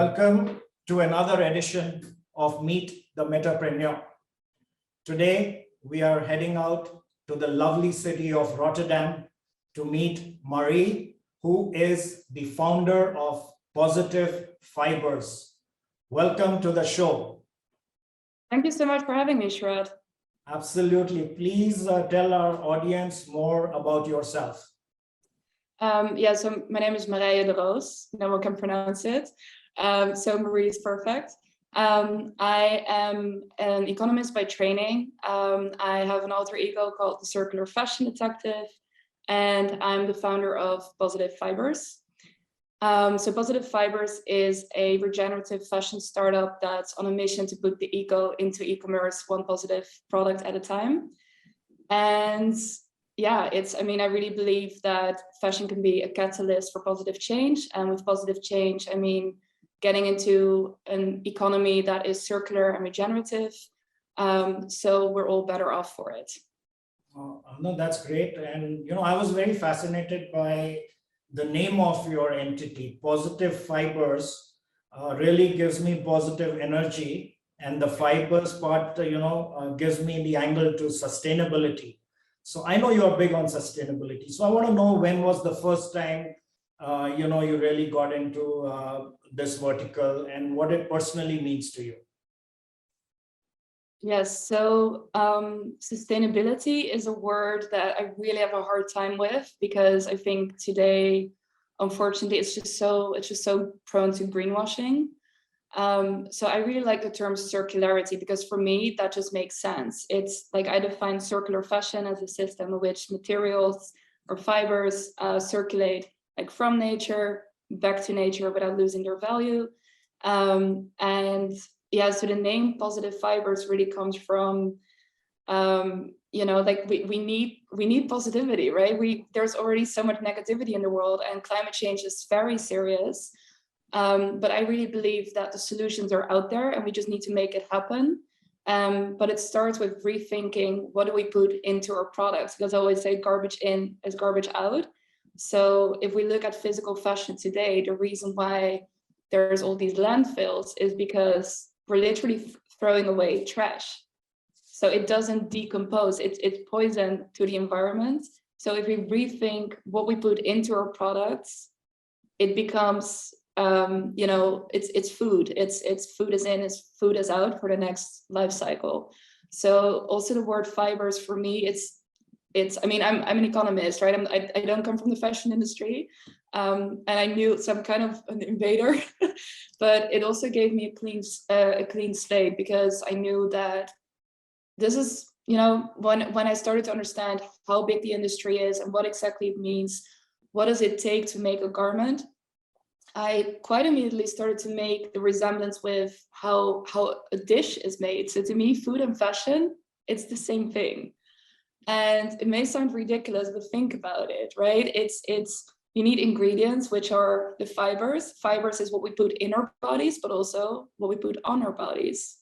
Welcome to another edition of Meet the Metapreneur. Today, we are heading out to the lovely city of Rotterdam to meet Marije, who is the founder of Positive Fibers. Welcome to the show. Thank you so much for having me, Shrad. Absolutely. Please tell our audience more about yourself. So my name is Marije de Roos. No one can pronounce it. So Marie is perfect. I am an economist by training. I have an alter ego called the Circular Fashion Detective, and I'm the founder of Positive Fibers. So Positive Fibers is a regenerative fashion startup that's on a mission to put the eco into e-commerce, one positive product at a time. And yeah, I really believe that fashion can be a catalyst for positive change. And with positive change, I mean, getting into an economy that is circular and regenerative. So we're all better off for it. No, that's great. And, I was very fascinated by the name of your entity. Positive Fibers really gives me positive energy. And the fibers part, gives me the angle to sustainability. So I know you're big on sustainability. So I want to know, when was the first time, you really got into this vertical and what it personally means to you? Yes, so sustainability is a word that I really have a hard time with, because I think today, unfortunately, it's just so prone to greenwashing. So I really like the term circularity, because for me, that just makes sense. It's like I define circular fashion as a system in which materials or fibers circulate like from nature back to nature without losing their value. And yeah, so the name Positive Fibers really comes from, like we need positivity, right? There's already so much negativity in the world, and climate change is very serious. But I really believe that the solutions are out there and we just need to make it happen. But it starts with rethinking, what do we put into our products? Because I always say garbage in is garbage out. So if we look at physical fashion today, the reason why there's all these landfills is because we're literally throwing away trash. So it doesn't decompose, it's poison to the environment. So if we rethink what we put into our products, it becomes it's food. It's food is in, it's food is out for the next life cycle. So also the word fibers for me, I'm an economist, right? I don't come from the fashion industry, and I knew some kind of an invader, but it also gave me a clean slate, because I knew that this is, when I started to understand how big the industry is and what exactly it means, what does it take to make a garment, I quite immediately started to make the resemblance with how a dish is made. So to me, food and fashion, it's the same thing. And it may sound ridiculous, but think about it, right? You need ingredients, which are the fibers. Fibers is what we put in our bodies, but also what we put on our bodies.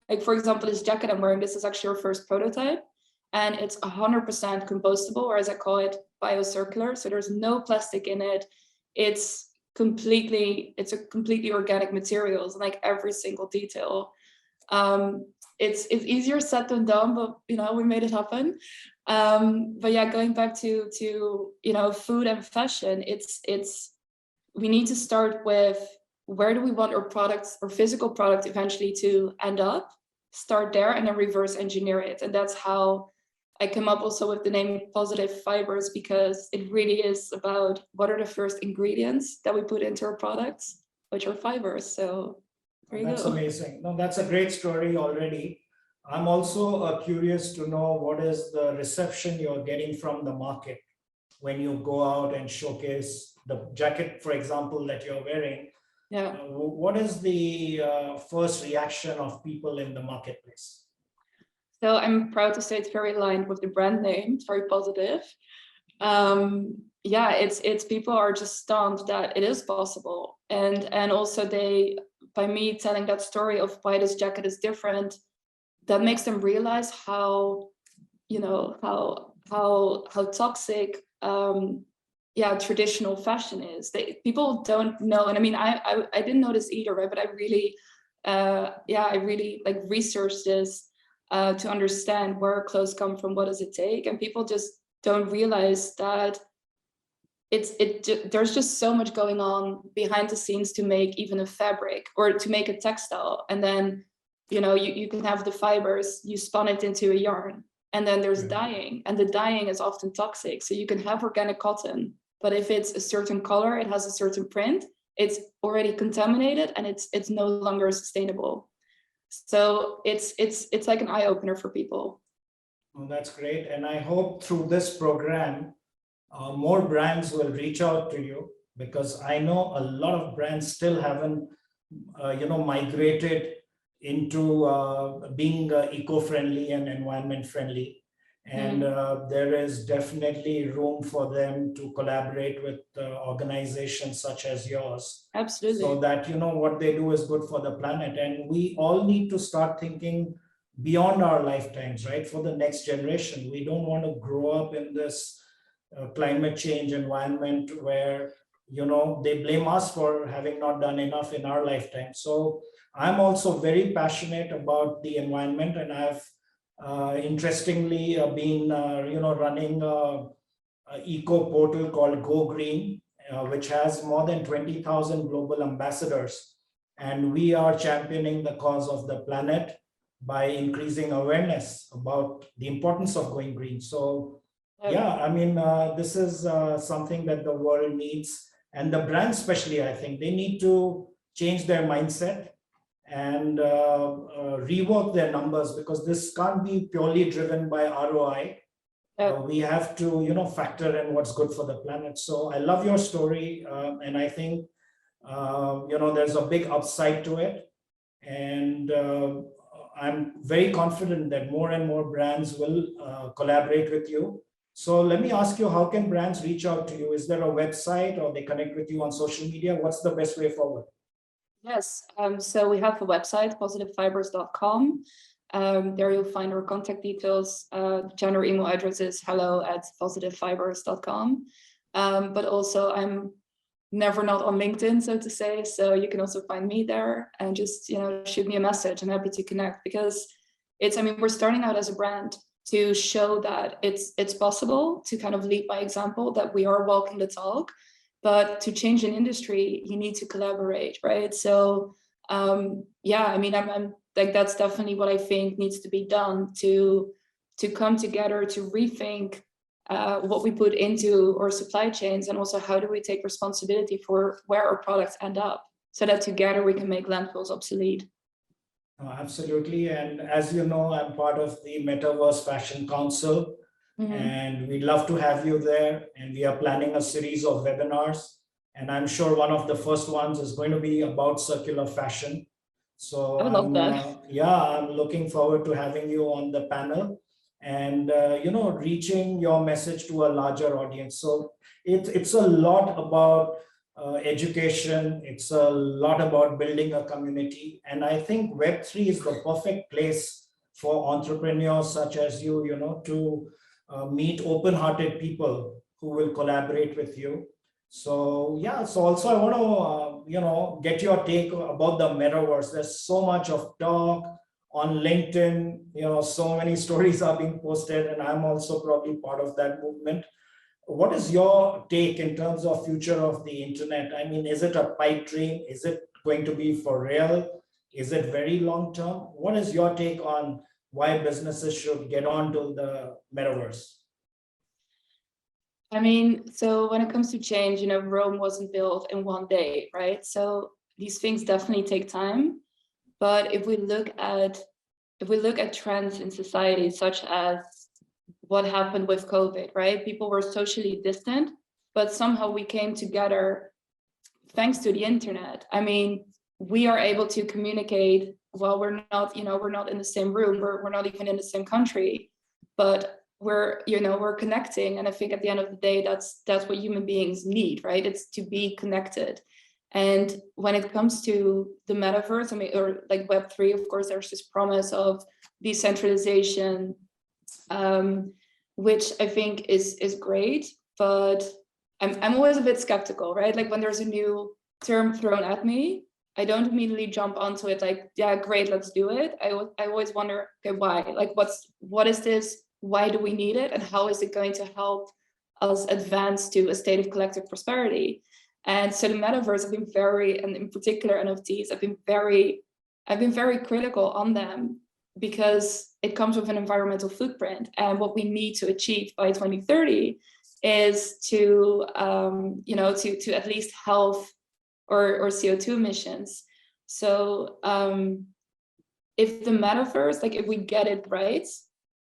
Like, for example, this jacket I'm wearing, this is actually our first prototype, and it's 100% compostable, or as I call it, biocircular. So there's no plastic in it. It's a completely organic materials, like every single detail. It's easier said than done, but we made it happen. But yeah, going back to food and fashion, we need to start with, where do we want our products or physical product eventually to end up? Start there and then reverse engineer it. And that's how I came up also with the name Positive Fibers, because it really is about what are the first ingredients that we put into our products, which are fibers. So there you go. That's amazing. No, that's a great story already. I'm also curious to know, what is the reception you're getting from the market when you go out and showcase the jacket, for example, that you're wearing. Yeah. What is the first reaction of people in the marketplace? So I'm proud to say it's very aligned with the brand name. It's very positive. It's people are just stunned that it is possible, and also by me telling that story of why this jacket is different, that makes them realize how toxic traditional fashion is. People don't know, and I mean, I didn't know this either, right? But I really like researched this to understand where clothes come from, what does it take, and people just don't realize that there's just so much going on behind the scenes to make even a fabric or to make a textile, and then you can have the fibers, you spun it into a yarn, and then there's dyeing, and the dyeing is often toxic. So you can have organic cotton, but if it's a certain color, it has a certain print, it's already contaminated, and it's no longer sustainable. So it's like an eye-opener for people. Well, that's great. And I hope through this program, more brands will reach out to you, because I know a lot of brands still haven't, migrated into being eco-friendly and environment friendly. And there is definitely room for them to collaborate with organizations such as yours. Absolutely. So that, what they do is good for the planet. And we all need to start thinking beyond our lifetimes, right? For the next generation. We don't want to grow up in this climate change environment where they blame us for having not done enough in our lifetime. So I'm also very passionate about the environment, and I've interestingly been running a eco portal called Go Green, which has more than 20,000 global ambassadors, and we are championing the cause of the planet by increasing awareness about the importance of going green. So yeah, I mean, this is something that the world needs, and the brands especially, I think they need to change their mindset and rework their numbers, because this can't be purely driven by ROI. We have to, factor in what's good for the planet. So I love your story, and I think, there's a big upside to it, and I'm very confident that more and more brands will collaborate with you. So let me ask you, how can brands reach out to you? Is there a website, or they connect with you on social media? What's the best way forward? Yes, so we have a website, positivefibers.com. There you'll find our contact details. General email address is hello@positivefibers.com. But also I'm never not on LinkedIn, so to say. So you can also find me there and just, shoot me a message. I'm happy to connect, because we're starting out as a brand to show that it's possible to kind of lead by example, that we are walking the talk. But to change an industry, you need to collaborate, right? So I'm like, that's definitely what I think needs to be done to come together, to rethink what we put into our supply chains, and also how do we take responsibility for where our products end up, so that together we can make landfills obsolete. Absolutely. And as you know, I'm part of the Metaverse Fashion Council, and we'd love to have you there. And we are planning a series of webinars. And I'm sure one of the first ones is going to be about circular fashion. So I would love that. I'm looking forward to having you on the panel and, reaching your message to a larger audience. So it's a lot about education. It's a lot about building a community. And I think Web3 is the perfect place for entrepreneurs such as you, to meet open-hearted people who will collaborate with you. So yeah, so also I want to, get your take about the metaverse. There's so much of talk on LinkedIn, so many stories are being posted, and I'm also probably part of that movement. What is your take in terms of future of the internet? I mean, is it a pipe dream? Is it going to be for real? Is it very long term? What is your take on why businesses should get on to the metaverse? I mean, so when it comes to change, Rome wasn't built in one day, right? So these things definitely take time. But if we look at trends in society, such as what happened with COVID, right? People were socially distant, but somehow we came together thanks to the internet. I mean, we are able to communicate while we're not in the same room, we're not even in the same country, but we're connecting. And I think at the end of the day, that's what human beings need, right? It's to be connected. And when it comes to the metaverse, or like Web3, of course, there's this promise of decentralization, which I think is great. But I'm always a bit skeptical, right? Like when there's a new term thrown at me, I don't immediately jump onto it like, yeah, great, let's do it. I always wonder, okay, why? Like, what is this? Why do we need it? And how is it going to help us advance to a state of collective prosperity? And so the metaverse, I've been very, and in particular NFTs, I've been very critical on them because it comes with an environmental footprint. And what we need to achieve by 2030 is to, to at least health or CO2 emissions. So if the metaverse, like if we get it right,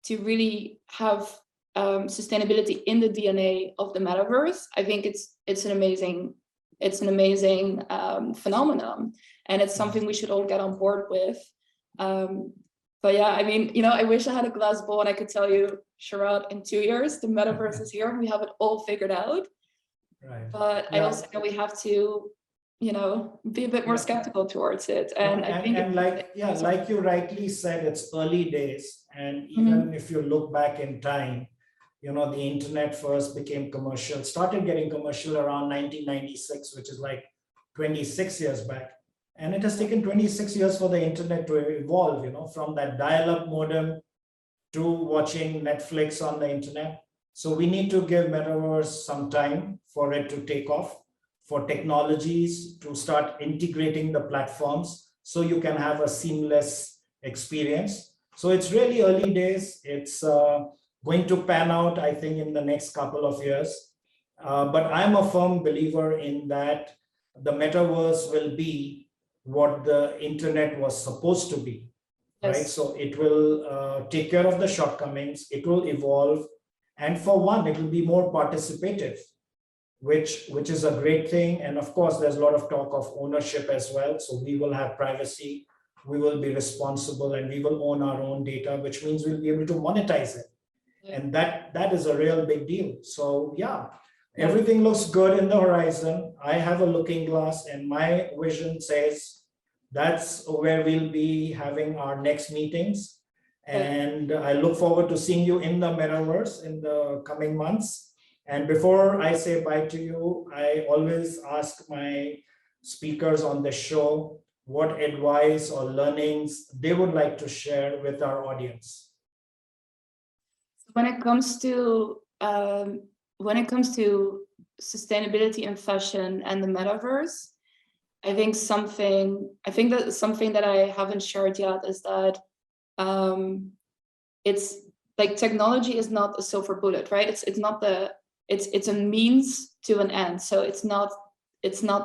to really have sustainability in the DNA of the metaverse, I think it's an amazing phenomenon, and it's something we should all get on board with. But yeah, I mean, I wish I had a glass ball and I could tell you, Sharad, in 2 years, the metaverse is here, we have it all figured out. Right. But I also know we have to, be a bit more skeptical towards it. And I think like you rightly said, it's early days. And even if you look back in time, the internet first became commercial, started getting commercial around 1996, which is like 26 years back. And it has taken 26 years for the internet to evolve, from that dial-up modem to watching Netflix on the internet. So we need to give Metaverse some time for it to take off, for technologies to start integrating the platforms so you can have a seamless experience. So it's really early days. It's going to pan out, I think, in the next couple of years. But I'm a firm believer in that the Metaverse will be what the internet was supposed to be, right? So it will take care of the shortcomings, it will evolve. And for one, it will be more participative, which is a great thing. And of course, there's a lot of talk of ownership as well. So we will have privacy, we will be responsible, and we will own our own data, which means we'll be able to monetize it. And that is a real big deal. So yeah, everything looks good in the horizon. I have a looking glass and my vision says that's where we'll be having our next meetings. And I look forward to seeing you in the metaverse in the coming months. And before I say bye to you, I always ask my speakers on the show what advice or learnings they would like to share with our audience. When it comes to sustainability in fashion and the metaverse, I think that something that I haven't shared yet is that it's like technology is not a silver bullet, right? It's a means to an end. So it's not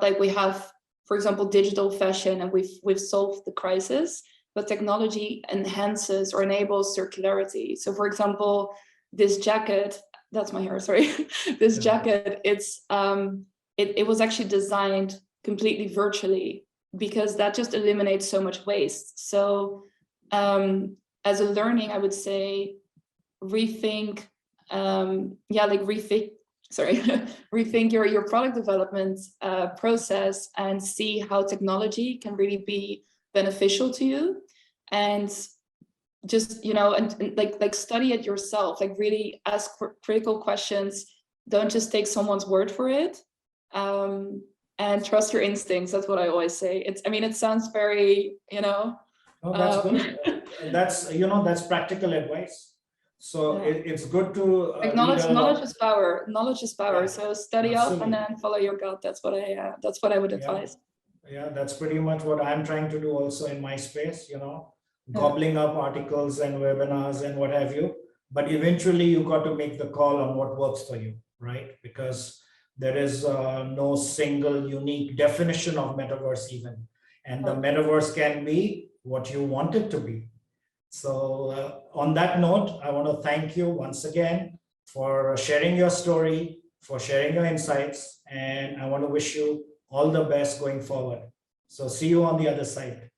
like we have, for example, digital fashion and we've solved the crisis. But technology enhances or enables circularity. So for example, this jacket, that's my hair, sorry. This jacket, it was actually designed completely virtually because that just eliminates so much waste. So as a learning, I would say, rethink your product development process and see how technology can really be beneficial to you, and just and like study it yourself, like really ask critical questions. Don't just take someone's word for it, and trust your instincts. That's what I always say. It sounds very Oh, that's good. That's practical advice. So it's good to knowledge is power. Knowledge is power. Yeah. So study up and then follow your gut. That's what I would advise. Yeah, that's pretty much what I'm trying to do also in my space, gobbling up articles and webinars and what have you. But eventually you got to make the call on what works for you, right? Because there is no single unique definition of metaverse even. And the metaverse can be what you want it to be. So on that note, I want to thank you once again for sharing your story, for sharing your insights, and I want to wish you all the best going forward. So see you on the other side.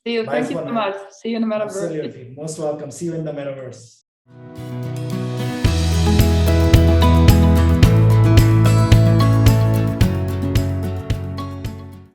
See you. Thank you so much. See you in the metaverse. Absolutely. Most welcome. See you in the metaverse.